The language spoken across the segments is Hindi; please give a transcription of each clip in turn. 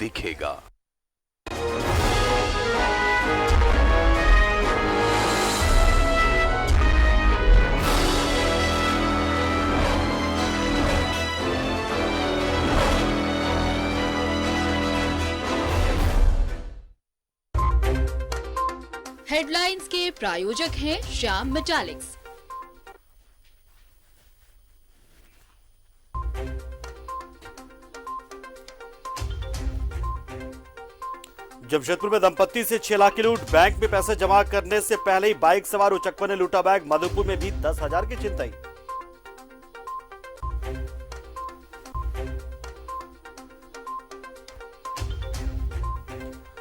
दिखेगा। हेडलाइंस के प्रायोजक हैं श्याम मेटालिक्स। जमशेदपुर में दंपत्ति से 6 लाख की लूट। बैंक में पैसे जमा करने से पहले ही बाइक सवार उचक्कों ने लूटा बैग। मधुपुर में भी 10,000 की छिनतई।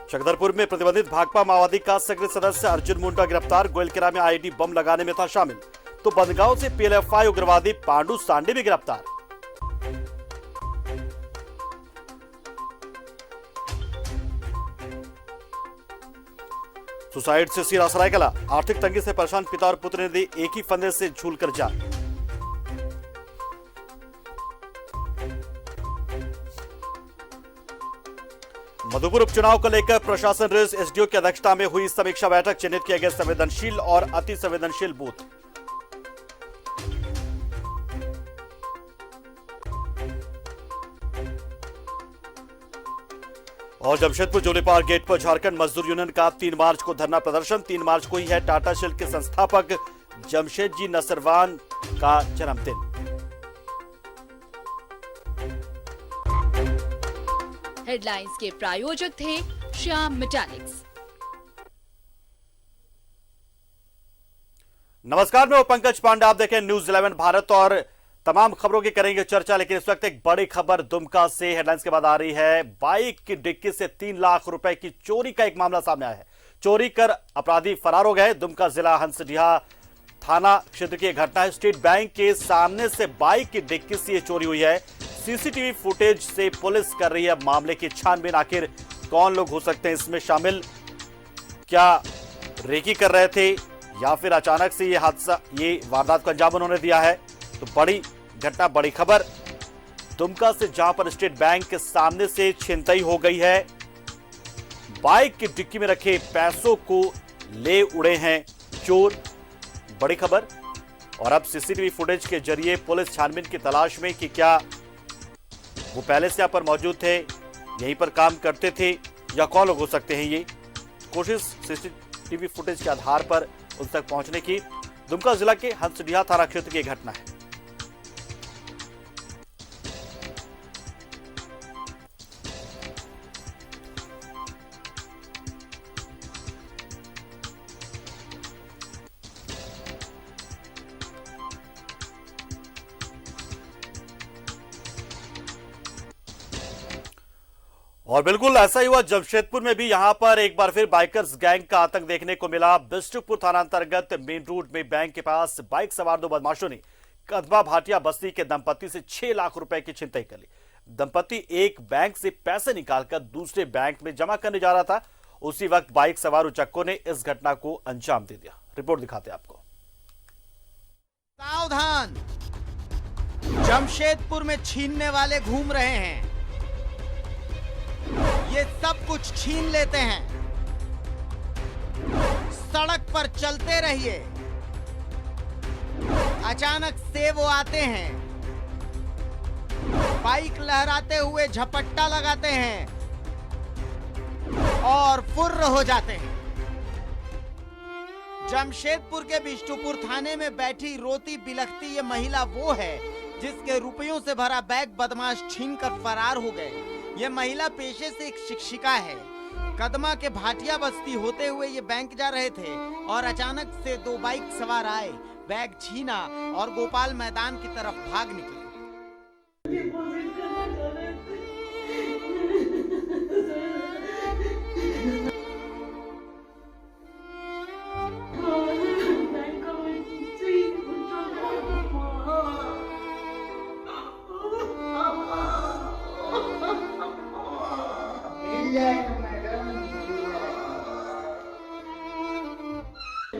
चकदरपुर में प्रतिबंधित भाकपा माओवादी का सक्रिय सदस्य अर्जुन मुंडा गिरफ्तार। गोयलकेरा में आईईडी बम लगाने में था शामिल। तो बंदगांव से पीएलएफआई उग्रवादी पांडु सांडे भी गिरफ्तार। सुसाइड से सिरा सरायकला। आर्थिक तंगी से परेशान पिता और पुत्र ने दी एक ही फंदे से झूलकर जान। मधुपुर उपचुनाव को लेकर प्रशासन रेस एसडीओ की अध्यक्षता में हुई समीक्षा बैठक। चिन्हित किए गए संवेदनशील और अति संवेदनशील बूथ। और जमशेदपुर जोलीपार गेट पर झारखंड मजदूर यूनियन का 3 मार्च को धरना प्रदर्शन। 3 मार्च को ही है टाटा स्टील के संस्थापक जमशेदजी नसरवान का जन्मदिन। हेडलाइंस के प्रायोजक थे श्याम मेटालिक्स। नमस्कार, मैं पंकज पांडे, आप देखें न्यूज 11 भारत और तमाम खबरों की करेंगे चर्चा। लेकिन इस वक्त एक बड़ी खबर दुमका से हेडलाइंस के बाद आ रही है। बाइक की डिक्की से 3 लाख रुपए की चोरी का एक मामला सामने आया है। चोरी कर अपराधी फरार हो गए। दुमका जिला हंसडीहा थाना क्षेत्र की घटना है। स्टेट बैंक के सामने से बाइक की डिक्की से यह चोरी हुई है। सीसीटीवी फुटेज से पुलिस कर रही है मामले की छानबीन। आखिर कौन लोग हो सकते हैं इसमें शामिल? क्या रेकी कर रहे थे या फिर अचानक से ये वारदात को अंजाम उन्होंने दिया है? तो बड़ी घटना, बड़ी खबर दुमका से, जहां पर स्टेट बैंक के सामने से छिनतई हो गई है। बाइक की डिक्की में रखे पैसों को ले उड़े हैं चोर। बड़ी खबर। और अब सीसीटीवी फुटेज के जरिए पुलिस छानबीन की तलाश में कि क्या वो पहले से यहां पर मौजूद थे, यहीं पर काम करते थे, या कौन लोग हो सकते हैं ये। कोशिश सीसीटीवी फुटेज के आधार पर उन तक पहुंचने की। दुमका जिला के हंसडीहा थाना क्षेत्र की घटना है। और बिल्कुल ऐसा ही हुआ जमशेदपुर में भी। यहां पर एक बार फिर बाइकर्स गैंग का आतंक देखने को मिला। बिष्टुपुर थाना अंतर्गत मेन रोड में बैंक के पास बाइक सवार 2 बदमाशों ने कदमा भाटिया बस्ती के दंपत्ति से 6 लाख रुपए की छिनतई कर ली। दंपत्ति एक बैंक से पैसे निकालकर दूसरे बैंक में जमा करने जा रहा था। उसी वक्त बाइक सवार उचक्कों ने इस घटना को अंजाम दे दिया। रिपोर्ट दिखाते हैं आपको। सावधान, जमशेदपुर में छीनने वाले घूम रहे हैं। ये सब कुछ छीन लेते हैं। सड़क पर चलते रहिए, अचानक से वो आते हैं, बाइक लहराते हुए झपट्टा लगाते हैं और फुर्र हो जाते हैं। जमशेदपुर के बिष्टुपुर थाने में बैठी रोती बिलखती ये महिला वो है जिसके रुपयों से भरा बैग बदमाश छीनकर फरार हो गए। ये महिला पेशे से एक शिक्षिका है। कदमा के भाटिया बस्ती होते हुए ये बैंक जा रहे थे और अचानक से 2 बाइक सवार आए, बैग छीना और गोपाल मैदान की तरफ भाग निकले।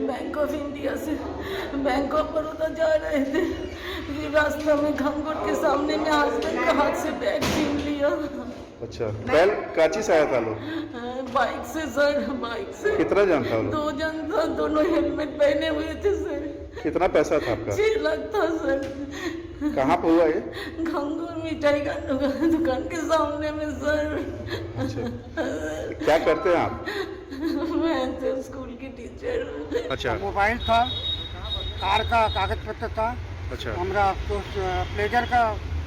बैंक ऑफ इंडिया से बैंक ऑफ बड़ौदा जा रहे थे। फिर रास्ता में घंगोट के सामने में हस्बैंड का हाथ से बैग छीन लिया। अच्छा, बैल काची से आया था लोग? बाइक से सर, बाइक से। कितना जन था लोग? 2 जन था, दोनों हेलमेट पहने हुए थे सर। कितना पैसा था आपका? 6 लाख था सर। कहाँ पे हुआ ये? घंगूर मिठाई का दुकान के सामने में सर। अच्छा, क्या करते हैं आप? मैं तो स्कूल की टीचर। अच्छा, मोबाइल था, कार का कागज पत्र था, अच्छा, हमारा प्लेजर का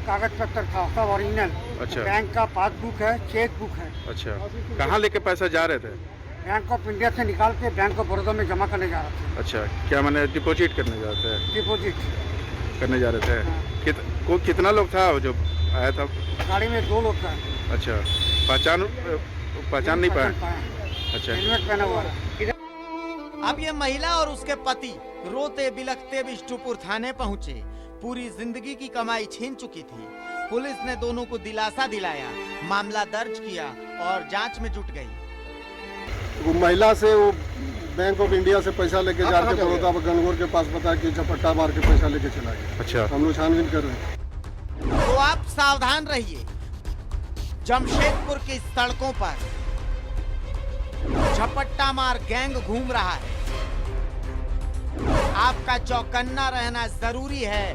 कागज पत्र था सब ओरिजिनल। अच्छा। बैंक का पासबुक है, चेक बुक है। अच्छा। कहाँ लेके पैसा जा रहे थे? बैंक ऑफ इंडिया से निकाल के बैंक ऑफ बड़ौदा में जमा करने जा रहे थे। अच्छा, क्या मैंने डिपॉजिट करने जा रहे थे? डिपोजिट करने जा रहे थे। कितना लोग था जो आया था? गाड़ी में 2 लोग था। अच्छा, पहचान नहीं पाया? अच्छा, हेलमेट पहना हुआ है। अब ये महिला और उसके पति रोते बिलखते बिष्टुपुर थाने पहुंचे। पूरी जिंदगी की कमाई छीन चुकी थी। पुलिस ने दोनों को दिलासा दिलाया, मामला दर्ज किया और जांच में जुट गई। वो महिला से वो बैंक ऑफ इंडिया से पैसा लेके जाके बड़ौदा गणगौर के पास बता कि झपट्टा मार के पैसा लेके चला गया। अच्छा, हम लोग छानबीन कर रहे हैं। तो आप सावधान रहिए। जमशेदपुर की सड़कों पर झपट्टा मार गैंग घूम रहा है। आपका चौकन्ना रहना जरूरी है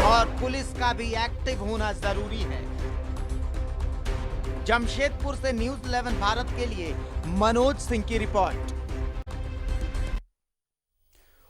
और पुलिस का भी एक्टिव होना जरूरी है। जमशेदपुर से न्यूज़ 11 भारत के लिए मनोज सिंह की रिपोर्ट।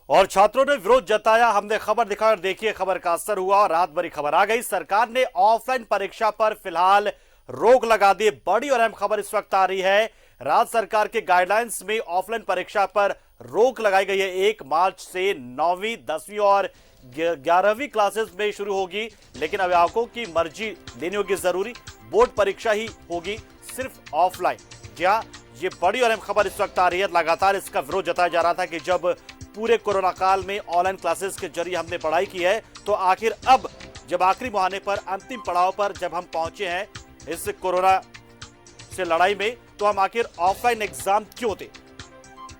और छात्रों ने विरोध जताया। हमने खबर दिखाई और देखिए खबर का असर हुआ और रात भरी खबर आ गई। सरकार ने ऑफलाइन परीक्षा पर फिलहाल रोक लगा दी। बड़ी और अहम खबर इस वक्त आ रही है। राज्य सरकार के गाइडलाइंस में ऑफलाइन परीक्षा पर रोक लगाई गई है। 1 मार्च से 9वीं, 10वीं और 11वीं क्लासेस में शुरू होगी, लेकिन अभिभावकों की मर्जी लेनी होगी जरूरी। बोर्ड परीक्षा ही होगी सिर्फ ऑफलाइन। जी हाँ, ये बड़ी और अहम खबर इस वक्त आ रही है। लगातार इसका विरोध जताया जा रहा था कि जब पूरे कोरोना काल में ऑनलाइन क्लासेस के जरिए हमने पढ़ाई की है, तो आखिर अब जब आखिरी मुहाने पर, अंतिम पड़ाव पर जब हम पहुंचे हैं इस कोरोना से लड़ाई में, तो हम आखिर ऑफलाइन एग्जाम क्यों दें।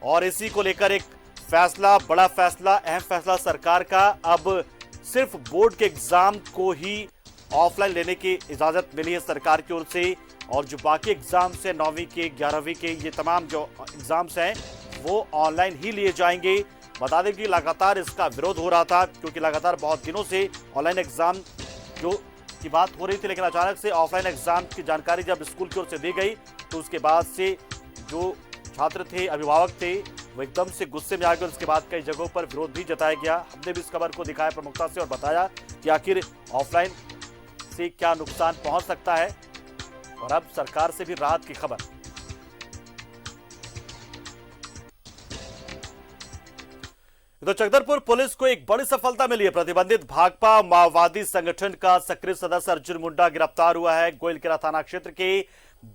और इसी को लेकर एक फैसला, बड़ा फैसला, अहम फैसला सरकार का। अब सिर्फ बोर्ड के एग्जाम को ही ऑफलाइन लेने की इजाजत मिली है सरकार की ओर से, और जो बाकी एग्जाम्स हैं 9वीं के, 11वीं के, ये तमाम जो एग्जाम्स हैं वो ऑनलाइन ही लिए जाएंगे। बता दें कि लगातार इसका विरोध हो रहा था, क्योंकि लगातार बहुत दिनों से ऑनलाइन एग्जाम जो की बात हो रही थी, लेकिन अचानक से ऑफलाइन एग्जाम की जानकारी जब स्कूल की ओर से दी गई, तो उसके बाद से जो छात्र थे, अभिभावक थे, वो एकदम से गुस्से में आ गए। उसके बाद कई जगहों पर विरोध भी जताया गया। हमने भी इस खबर को दिखाया प्रमुखता से और बताया कि आखिर ऑफलाइन से क्या नुकसान पहुंच सकता है, और अब सरकार से भी राहत की खबर। तो चकदरपुर पुलिस को एक बड़ी सफलता मिली है। प्रतिबंधित भाकपा माओवादी संगठन का सक्रिय सदस्य अर्जुन मुंडा गिरफ्तार हुआ है। गोइलकेरा थाना क्षेत्र के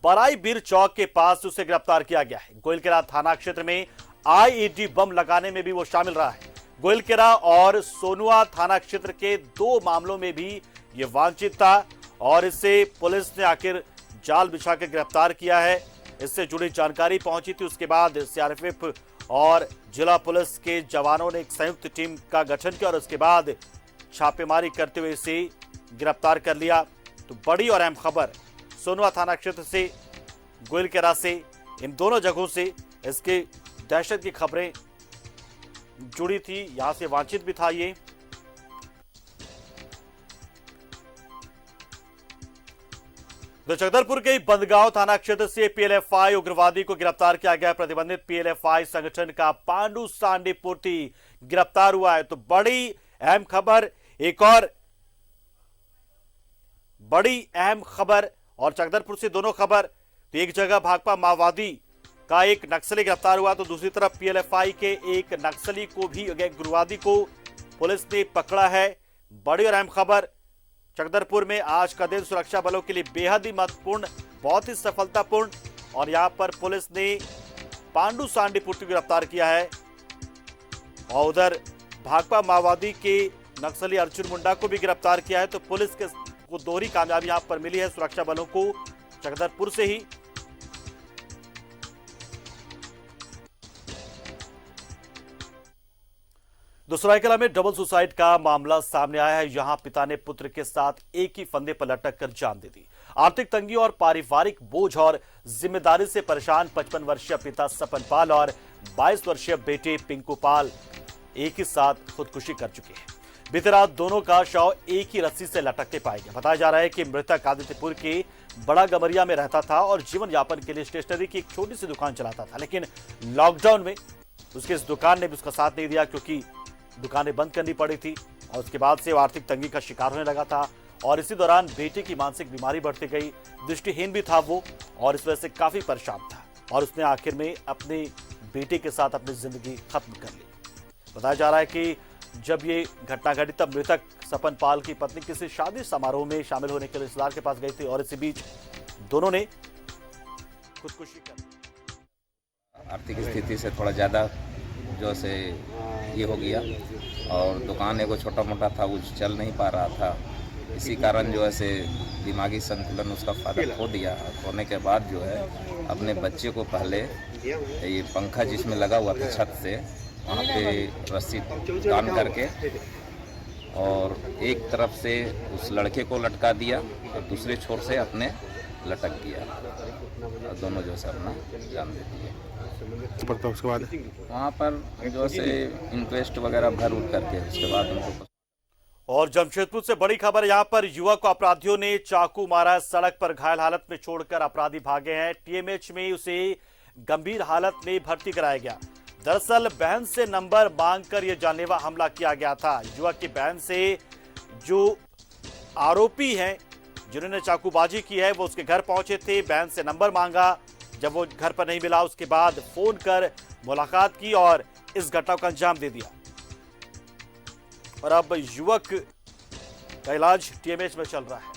बराई बीर चौक के पास उसे गिरफ्तार किया गया है। गोइलकेरा थाना क्षेत्र में आईईडी बम लगाने में भी वो शामिल रहा है। गोइलकेरा और सोनुआ थाना क्षेत्र के 2 मामलों में भी ये वांछित था, और इससे पुलिस ने आखिर जाल बिछा कर गिरफ्तार किया है। इससे जुड़ी जानकारी पहुंची थी, उसके बाद सीआरपीएफ और जिला पुलिस के जवानों ने एक संयुक्त टीम का गठन किया और उसके बाद छापेमारी करते हुए इसे गिरफ्तार कर लिया। तो बड़ी और अहम खबर सोनुआ थाना क्षेत्र से, गोइलकेरा से, इन दोनों जगहों से इसके दहशत की खबरें जुड़ी थी। यहां से वांछित भी था ये। तो चकदरपुर के बंदगांव थाना क्षेत्र से पीएलएफआई उग्रवादी को गिरफ्तार किया गया। प्रतिबंधित पीएलएफआई संगठन का पांडु सांडीपुर्ती गिरफ्तार हुआ है। तो बड़ी अहम खबर, एक और बड़ी अहम खबर, और चकदरपुर से दोनों खबर। तो एक जगह भाकपा माओवादी का एक नक्सली गिरफ्तार हुआ, तो दूसरी तरफ पीएलएफआई के एक नक्सली को भी, उग्रवादी को पुलिस ने पकड़ा है। बड़ी और अहम खबर। चकदरपुर में आज का दिन सुरक्षा बलों के लिए बेहद ही महत्वपूर्ण, बहुत ही सफलतापूर्ण, और यहां पर पुलिस ने पांडु सांडीपुर्ती को गिरफ्तार किया है। और उधर भाकपा माओवादी के नक्सली अर्जुन मुंडा को भी गिरफ्तार किया है। तो पुलिस को दोहरी कामयाबी यहां पर मिली है सुरक्षा बलों को चकदरपुर से ही। सरायकेला में डबल सुसाइड का मामला सामने आया है। यहां पिता ने पुत्र के साथ एक ही फंदे पर लटक कर जान दे दी। आर्थिक तंगी और पारिवारिक बोझ और जिम्मेदारी से परेशान 55 वर्षीय पिता सपन पाल और 22 वर्षीय बेटे पिंकू पाल एक ही साथ खुदकुशी कर चुके हैं। बीती रात दोनों का शव एक ही रस्सी से लटकते पाया गया। बताया जा रहा है कि मृतक आदित्यपुर के बड़ा गमरिया में रहता था और जीवन यापन के लिए स्टेशनरी की एक छोटी सी दुकान चलाता था, लेकिन लॉकडाउन में उसकी इस दुकान ने भी उसका साथ नहीं दिया क्योंकि दुकानें बंद करनी पड़ी थी और उसके बाद से वो आर्थिक तंगी का शिकार होने लगा था। और इसी दौरान बेटे की मानसिक बीमारी बढ़ती गई, दृष्टिहीन भी था वो और इस वजह से काफी परेशान था और उसने आखिर में अपने बेटे के साथ अपनी जिंदगी खत्म कर ली। बताया जा रहा है कि जब ये घटना घटी तब मृतक सपन पाल की पत्नी किसी शादी समारोह में शामिल होने के लिए रिश्तेदार के पास गई थी और इसी बीच दोनों ने खुदकुशी कर। आर्थिक स्थिति से थोड़ा ज़्यादा जो से ये हो गया और दुकान एगो छोटा मोटा था वो चल नहीं पा रहा था, इसी कारण जो है से दिमागी संतुलन उसका फादर खो दिया। खोने के बाद जो है अपने बच्चे को पहले ये पंखा जिसमें लगा हुआ था छत से वहाँ पे रस्सी टान करके और एक तरफ से उस लड़के को लटका दिया और दूसरे छोर से अपने लटक दिया और दोनों जो है अपना जान दे दिए। उसके बाद वहाँ पर जो से इंक्वेस्ट वगैरह भर उठ करके उसके बाद उनको। और जमशेदपुर से बड़ी खबर, यहां पर युवक को अपराधियों ने चाकू मारा, सड़क पर घायल हालत में छोड़कर अपराधी भागे हैं। टीएमएच में उसे गंभीर हालत में भर्ती कराया गया। दरअसल बहन से नंबर मांगकर यह जानलेवा हमला किया गया था। युवक की बहन से जो आरोपी हैं जिन्होंने चाकूबाजी की है वो उसके घर पहुंचे थे, बहन से नंबर मांगा, जब वो घर पर नहीं मिला उसके बाद फोन कर मुलाकात की और इस घटना को अंजाम दे दिया और अब युवक का इलाज टीएमएच में चल रहा है।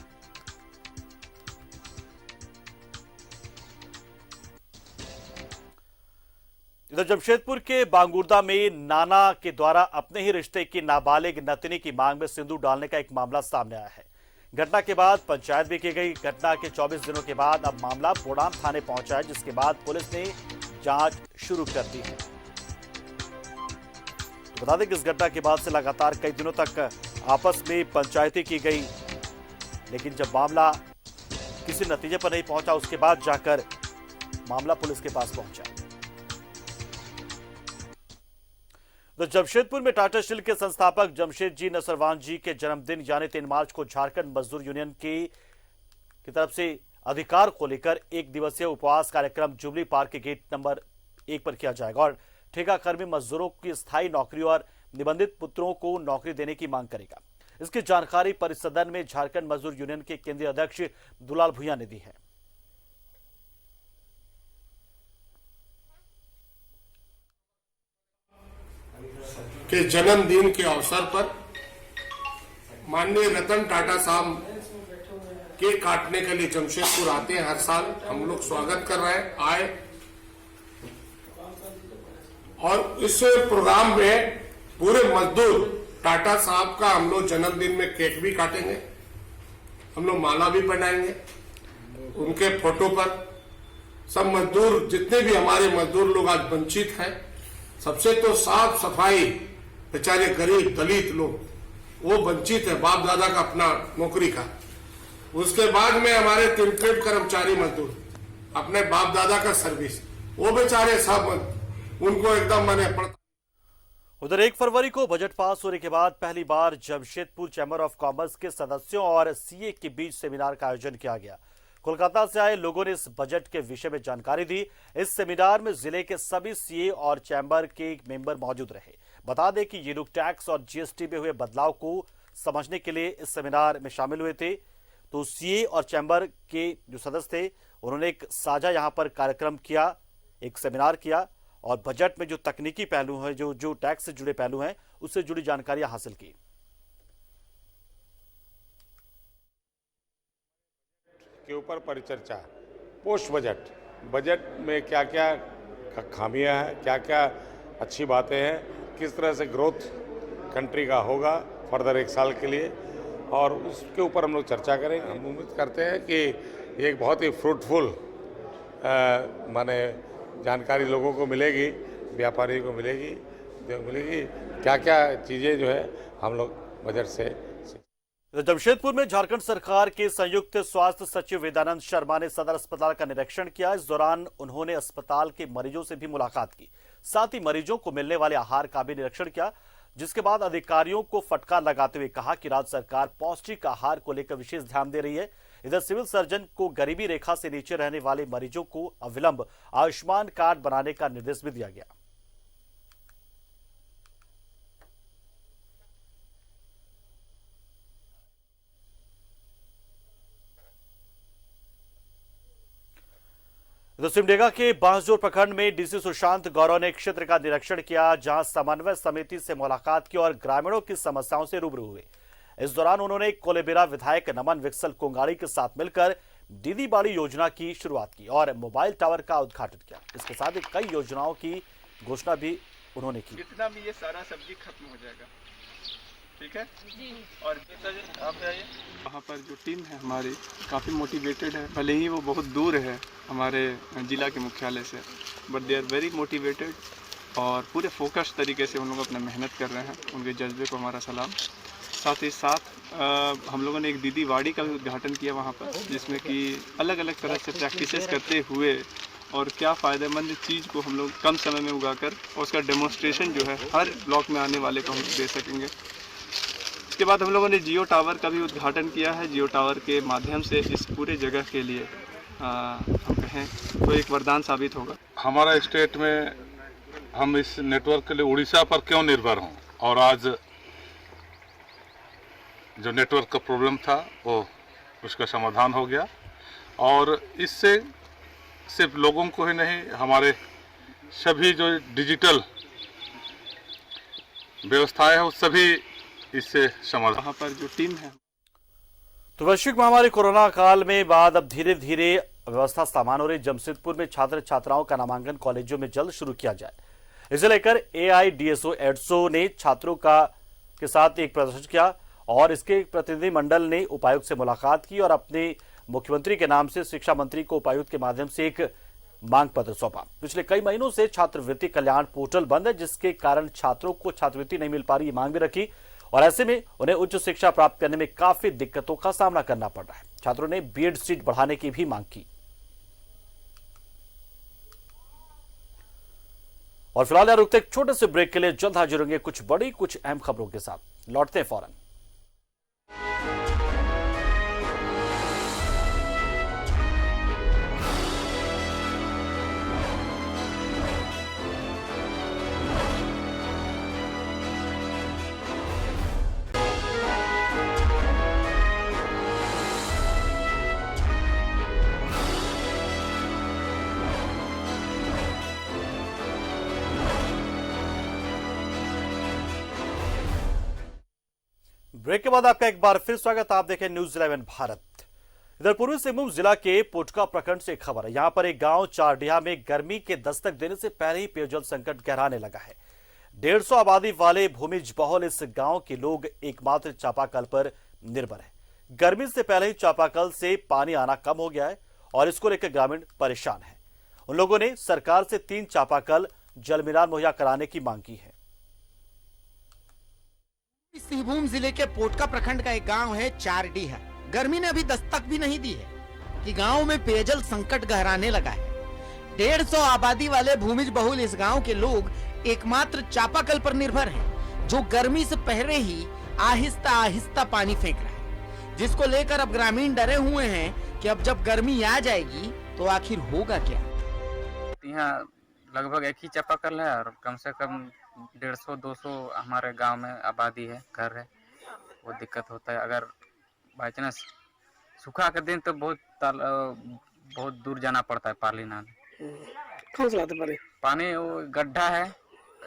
इधर जमशेदपुर के बांगुर्दा में नाना के द्वारा अपने ही रिश्ते की नाबालिग नतनी की मांग में सिंदूर डालने का एक मामला सामने आया है। घटना के बाद पंचायत भी की गई। घटना के 24 दिनों के बाद अब मामला बोडाम थाने पहुंचा है, जिसके बाद पुलिस ने जांच शुरू कर दी है। बता दें कि इस घटना के बाद से लगातार कई दिनों तक आपस में पंचायती की गई, लेकिन जब मामला किसी नतीजे पर नहीं पहुंचा उसके बाद जाकर मामला पुलिस के पास पहुंचा। तो जमशेदपुर में टाटा स्टील के संस्थापक जमशेद जी नसरवान जी के जन्मदिन यानी 3 मार्च को झारखंड मजदूर यूनियन की तरफ से अधिकार को लेकर एक दिवसीय उपवास कार्यक्रम जुबली पार्क के गेट नंबर 1 पर किया जाएगा और ठेका कर्मी मजदूरों की स्थायी नौकरी और निबंधित पुत्रों को नौकरी देने की मांग करेगा। इसकी जानकारी परिसदन में झारखंड मजदूर यूनियन के केंद्रीय अध्यक्ष दुलाल भुइयां ने दी है। के जन्मदिन के अवसर पर माननीय रतन टाटा साहब केक काटने के लिए जमशेदपुर आते हैं हर साल। हम लोग स्वागत कर रहे हैं, आए। और इस प्रोग्राम में पूरे मजदूर टाटा साहब का हम लोग जन्मदिन में केक भी काटेंगे, हम लोग माला भी पहनाएंगे उनके फोटो पर। सब मजदूर जितने भी हमारे मजदूर लोग आज वंचित हैं, सबसे तो साफ सफाई बेचारे गरीब दलित लोग वो वंचित है बाप दादा का अपना नौकरी का। उसके बाद में हमारे तिनकेट कर्मचारी मजदूर अपने बाप दादा का सर्विस, वो बेचारे सब उनको एकदम मैंने पड़ता। उधर 1 फरवरी को बजट पास होने के बाद पहली बार जमशेदपुर चैम्बर ऑफ कॉमर्स के सदस्यों और सीए के बीच सेमिनार का आयोजन किया गया। कोलकाता से आए लोगों ने इस बजट के विषय में जानकारी दी। इस सेमिनार में जिले के सभी सीए और चैम्बर के मेंबर मौजूद रहे। बता दें कि ये लोग टैक्स और जीएसटी में हुए बदलाव को समझने के लिए इस सेमिनार में शामिल हुए थे। तो सीए और चैम्बर के जो सदस्य थे उन्होंने एक साझा यहां पर कार्यक्रम किया, एक सेमिनार किया और बजट में जो तकनीकी पहलू हैं, जो टैक्स से जुड़े पहलू हैं, उससे जुड़ी जानकारियां हासिल की। के ऊपर परिचर्चा, पोस्ट बजट में क्या क्या खामियां हैं, क्या क्या अच्छी बातें हैं, किस तरह से ग्रोथ कंट्री का होगा फर्दर 1 साल के लिए, और उसके ऊपर हम लोग चर्चा करेंगे। हम उम्मीद करते हैं कि ये एक बहुत ही फ्रूटफुल माने जानकारी लोगों को मिलेगी, व्यापारियों को मिलेगी क्या क्या चीज़ें जो है हम लोग बजट से। तो जमशेदपुर में झारखंड सरकार के संयुक्त स्वास्थ्य सचिव वेदानंद शर्मा ने सदर अस्पताल का निरीक्षण किया। इस दौरान उन्होंने अस्पताल के मरीजों से भी मुलाकात की, साथ ही मरीजों को मिलने वाले आहार का भी निरीक्षण किया, जिसके बाद अधिकारियों को फटकार लगाते हुए कहा कि राज्य सरकार पौष्टिक आहार को लेकर विशेष ध्यान दे रही है। इधर सिविल सर्जन को गरीबी रेखा से नीचे रहने वाले मरीजों को अविलंब आयुष्मान कार्ड बनाने का निर्देश भी दिया गया। तो सिमडेगा के बांसजोर प्रखंड में डीसी सुशांत गौरव ने क्षेत्र का निरीक्षण किया, जहां समन्वय समिति से मुलाकात की और ग्रामीणों की समस्याओं से रूबरू हुए। इस दौरान उन्होंने कोलेबिरा विधायक नमन विक्सल कोंगाड़ी के साथ मिलकर दीदी बाड़ी योजना की शुरुआत की और मोबाइल टावर का उद्घाटन किया। इसके साथ ही कई योजनाओं की घोषणा भी उन्होंने की। इतना भी ये सारा सब्जी खत्म हो जाएगा, ठीक है जी। और आप आइए, वहाँ पर जो टीम है हमारी काफ़ी मोटिवेटेड है, भले ही वो बहुत दूर है हमारे जिला के मुख्यालय से, but they are very motivated और पूरे फोकस तरीके से उन लोग अपना मेहनत कर रहे हैं। उनके जज्बे को हमारा सलाम। साथ ही साथ हम लोगों ने एक दीदी वाड़ी का भी उद्घाटन किया वहाँ पर, जिसमें कि अलग अलग तरह से प्रैक्टिसेस करते हुए और क्या फ़ायदेमंद चीज़ को हम लोग कम समय में उगाकर और उसका डेमोन्स्ट्रेशन जो है हर ब्लॉक में आने वाले को हम दे सकेंगे। इसके बाद हम लोगों ने जियो टावर का भी उद्घाटन किया है। जियो टावर के माध्यम से इस पूरे जगह के लिए हम कहें तो एक वरदान साबित होगा। हमारा स्टेट में हम इस नेटवर्क के लिए उड़ीसा पर क्यों निर्भर हों, और आज जो नेटवर्क का प्रॉब्लम था वो उसका समाधान हो गया। और इससे सिर्फ लोगों को ही नहीं, हमारे सभी जो डिजिटल व्यवस्थाएं हैं वो सभी इससे समाधान। वहाँ पर जो टीम है, तो वैश्विक महामारी कोरोना काल में बाद अब धीरे धीरे व्यवस्था सामान्य हो रही। जमशेदपुर में छात्र छात्राओं का नामांकन कॉलेजों में जल्द शुरू किया जाए, इसे लेकर AIDSO एडसो ने छात्रों के साथ एक प्रदर्शन किया और इसके प्रतिनिधि मंडल ने उपायुक्त से मुलाकात की और अपने मुख्यमंत्री के नाम से शिक्षा मंत्री को उपायुक्त के माध्यम से एक मांग पत्र सौंपा। पिछले कई महीनों से छात्रवृत्ति कल्याण पोर्टल बंद है, जिसके कारण छात्रों को छात्रवृत्ति नहीं मिल पा रही, मांग भी रखी और ऐसे में उन्हें उच्च शिक्षा प्राप्त करने में काफी दिक्कतों का सामना करना पड़ रहा है। छात्रों ने बीएड सीट बढ़ाने की भी मांग की। और फिलहाल यहाँ रुकते एक छोटे से ब्रेक के लिए, जल्द हाजिर होंगे कुछ बड़ी कुछ अहम खबरों के साथ। लौटते हैं फौरन। ब्रेक के बाद आपका एक बार फिर स्वागत। आप देखें न्यूज 11 भारत। इधर पूर्वी सिंहभूम जिला के पोटका प्रखंड से एक खबर है। यहां पर एक गांव चारडिया में गर्मी के दस्तक देने से पहले ही पेयजल संकट गहराने लगा है। 150 आबादी वाले भूमिज बहुल इस गांव के लोग एकमात्र चापाकल पर निर्भर है। गर्मी से पहले ही चापाकल से पानी आना कम हो गया है और इसको लेकर ग्रामीण परेशान है। उन लोगों ने सरकार से 3 चापाकल जल मिलान मुहैया कराने की मांग की है। सिंहभूम जिले के पोटका प्रखंड का एक गांव है चारडीहा। गर्मी ने अभी दस्तक भी नहीं दी है कि गांव में पेयजल संकट गहराने लगा है। 150 आबादी वाले भूमिज बहुल इस गांव के लोग एकमात्र चापाकल पर निर्भर हैं, जो गर्मी से पहले ही आहिस्ता आहिस्ता पानी फेंक रहा है, जिसको लेकर अब ग्रामीण डरे हुए हैं कि अब जब गर्मी आ जाएगी तो आखिर होगा क्या। यहाँ लगभग एक ही चापाकल है और कम से कम 150-200 हमारे गांव में आबादी है, घर है, वो दिक्कत होता है। अगर बाई चांस सूखा के दिन तो बहुत दूर जाना पड़ता है पानी नहाने। कौन सा लाते पानी वो गड्ढा है,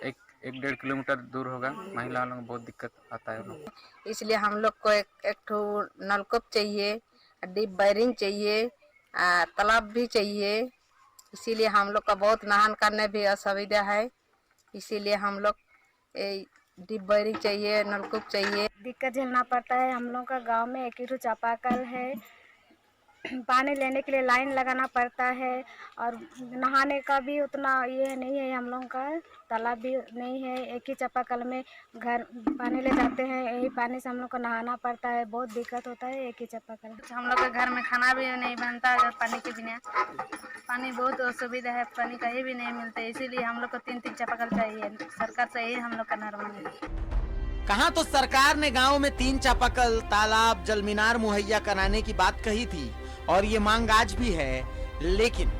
1-1.5 किलोमीटर दूर होगा। महिला लोगों को बहुत दिक्कत आता है। इसलिए हम लोग को एक ठो नलकूप चाहिए, डीप बोरिंग चाहिए, तालाब भी चाहिए। इसीलिए हम लोग का बहुत नहान करने भी असुविधा है। इसीलिए हम लोग डीप बोरिंग चाहिए, नलकूप चाहिए। दिक्कत झेलना पड़ता है। हम लोग का गांव में एक ही चापाकल है, पानी लेने के लिए लाइन लगाना पड़ता है और नहाने का भी उतना ये नहीं है। हम लोगों का तालाब भी नहीं है, एक ही चापाकल में घर पानी ले जाते हैं, यही पानी से हम लोग को नहाना पड़ता है। बहुत दिक्कत होता है, एक ही चापाकल। हम लोग के घर में खाना भी नहीं बनता है पानी के बिना। पानी बहुत असुविधा है, पानी कहीं भी नहीं मिलता, इसीलिए हम लोग को 3-3 चापाकल चाहिए। सरकार से यही हम लोग का निर्माण है। कहाँ तो सरकार ने गांव में 3 चापाकल, तालाब, जल मीनार मुहैया कराने की बात कही थी और ये मांग आज भी है, लेकिन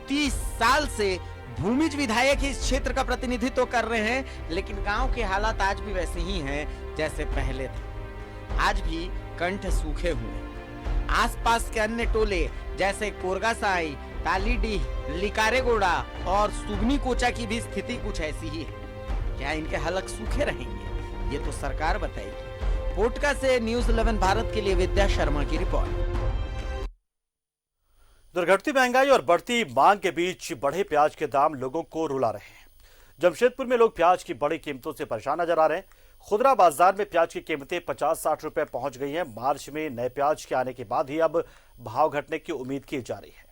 30 साल से भूमिज विधायक इस क्षेत्र का प्रतिनिधित्व कर रहे हैं, लेकिन गांव के हालात आज भी वैसे ही हैं जैसे पहले थे। आज भी कंठ सूखे हुए। आसपास के अन्य टोले जैसे कोरगासाई, तालीडीह, लिकारेगोड़ा और सुगनी कोचा की भी स्थिति कुछ ऐसी ही है। क्या इनके हलक सूखे रहेंगे? ये तो सरकार बताएगी। पोटका से न्यूज़ 11 भारत के लिए विद्या शर्मा की रिपोर्ट। दुर्घटती महंगाई और बढ़ती मांग के बीच बढ़े प्याज के दाम लोगों को रुला रहे हैं। जमशेदपुर में लोग प्याज की बड़ी कीमतों से परेशान नजर आ रहे हैं। खुदरा बाजार में प्याज की कीमतें 50-60 रुपए पहुंच गई हैं। मार्च में नए प्याज के आने के बाद ही अब भाव घटने की उम्मीद की जा रही है।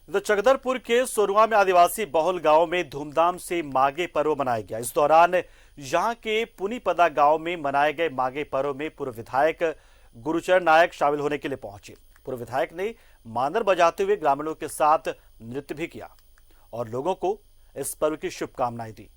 इधर चकदरपुर के सोरुआ में आदिवासी बहुल गांव में धूमधाम से माघे पर्व मनाया गया। इस दौरान यहां के पुनीपदा गांव में मनाए गए माघे पर्व में पूर्व विधायक गुरुचरण नायक शामिल होने के लिए पहुंचे। पूर्व विधायक ने मांदर बजाते हुए ग्रामीणों के साथ नृत्य भी किया और लोगों को इस पर्व की शुभकामनाएं दी।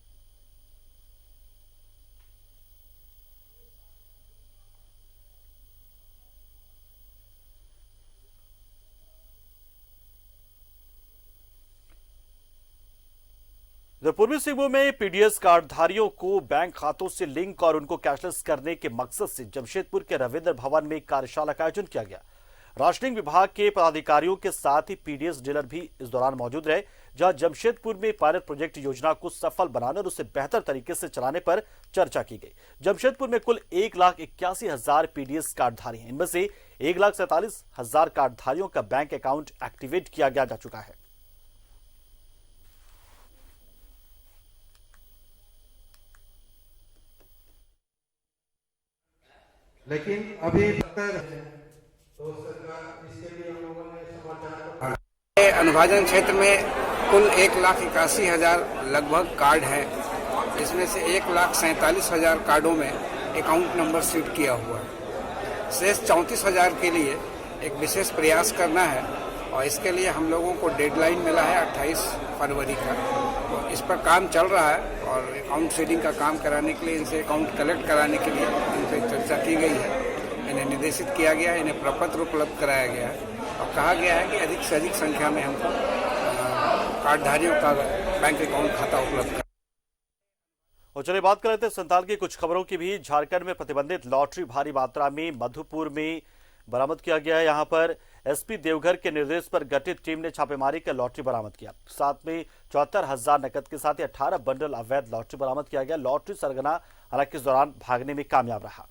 पूर्वी सिंहभूम में पीडीएस कार्डधारियों को बैंक खातों से लिंक और उनको कैशलेस करने के मकसद से जमशेदपुर के रविंद्र भवन में कार्यशाला का आयोजन किया गया। राशनिंग विभाग के पदाधिकारियों के साथ ही पीडीएस डीलर भी इस दौरान मौजूद रहे, जहां जमशेदपुर में पायलट प्रोजेक्ट योजना को सफल बनाने और उसे बेहतर तरीके से चलाने पर चर्चा की गई। जमशेदपुर में कुल 1,81,000 पीडीएस कार्डधारी हैं। इनमें से 1,47,000 कार्डधारियों का बैंक अकाउंट एक्टिवेट किया जा चुका है। लेकिन अभी तो सरकार इसके लिए हम लोगों ने समाचार अनुभाजन क्षेत्र में कुल 1,81,000 लगभग कार्ड हैं। इसमें से 1,47,000 कार्डों में अकाउंट नंबर सीट किया हुआ है। शेष 34,000 के लिए एक विशेष प्रयास करना है और इसके लिए हम लोगों को डेडलाइन मिला है 28 फरवरी का। तो इस पर काम चल रहा है और अकाउंट सीडिंग का काम कराने के लिए, इनसे अकाउंट कलेक्ट कराने के लिए इनसे चर्चा की गई है। इन्हें निर्देशित किया गया है, इन्हें प्रपत्र उपलब्ध कराया गया है और कहा गया है कि अधिक से अधिक संख्या में हमको कार्डधारियों का बैंक अकाउंट खाता उपलब्ध करा। और चलिए बात कर रहे थे संताल की कुछ खबरों की भी। झारखंड में प्रतिबंधित लॉटरी भारी मात्रा में मधुपुर में बरामद किया गया है। यहां पर एसपी देवघर के निर्देश पर गठित टीम ने छापेमारी कर लॉटरी बरामद किया। साथ में 74,000 नकद के साथ ही 18 बंडल अवैध लॉटरी बरामद किया गया। लॉटरी सरगना हालांकि इस दौरान भागने में कामयाब रहा।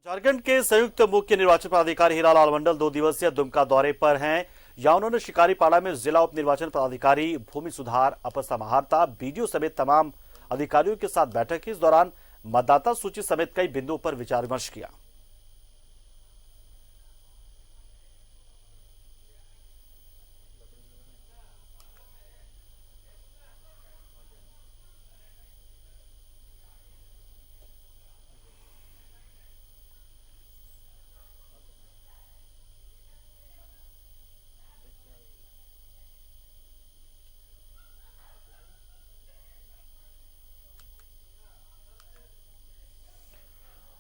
झारखंड के संयुक्त मुख्य निर्वाचन पदाधिकारी हीरालाल मंडल 2 दिवसीय दुमका दौरे पर हैं। यहां उन्होंने शिकारीपाड़ा में जिला उप निर्वाचन पदाधिकारी, भूमि सुधार अपर समाहर्ता, बीडीओ समेत तमाम अधिकारियों के साथ बैठक की। इस दौरान मतदाता सूची समेत कई बिंदुओं पर विचार विमर्श किया।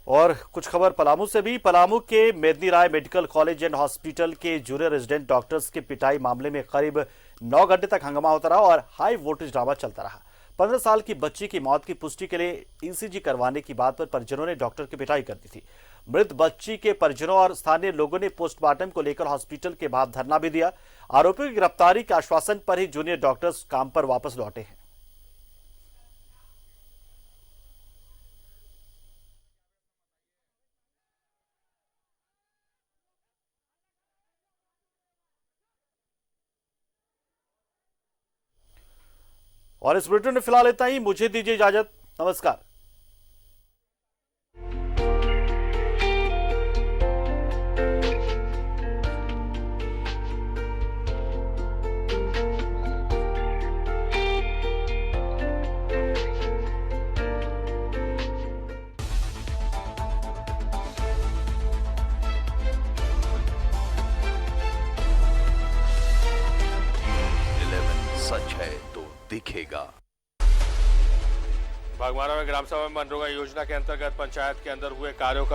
और कुछ खबर पलामू से भी। पलामू के मेदनी राय मेडिकल कॉलेज एंड हॉस्पिटल के जूनियर रेजिडेंट डॉक्टर्स की पिटाई मामले में करीब 9 घंटे तक हंगामा होता रहा और हाई वोल्टेज ड्रामा चलता रहा। 15 साल की बच्ची की मौत की पुष्टि के लिए ईसीजी करवाने की बात पर परिजनों ने डॉक्टर की पिटाई कर दी थी। मृत बच्ची के परिजनों और स्थानीय लोगों ने पोस्टमार्टम को लेकर हॉस्पिटल के बाहर धरना भी दिया। आरोपियों की गिरफ्तारी के आश्वासन पर ही जूनियर डॉक्टर्स काम पर वापस लौटे हैं। और इस बुलेटिन में फिलहाल इतना ही। मुझे दीजिए इजाजत। नमस्कार। सच है तो दिखेगा। बागमारा में ग्राम सभा में मनरेगा योजना के अंतर्गत पंचायत के अंदर हुए कार्यों का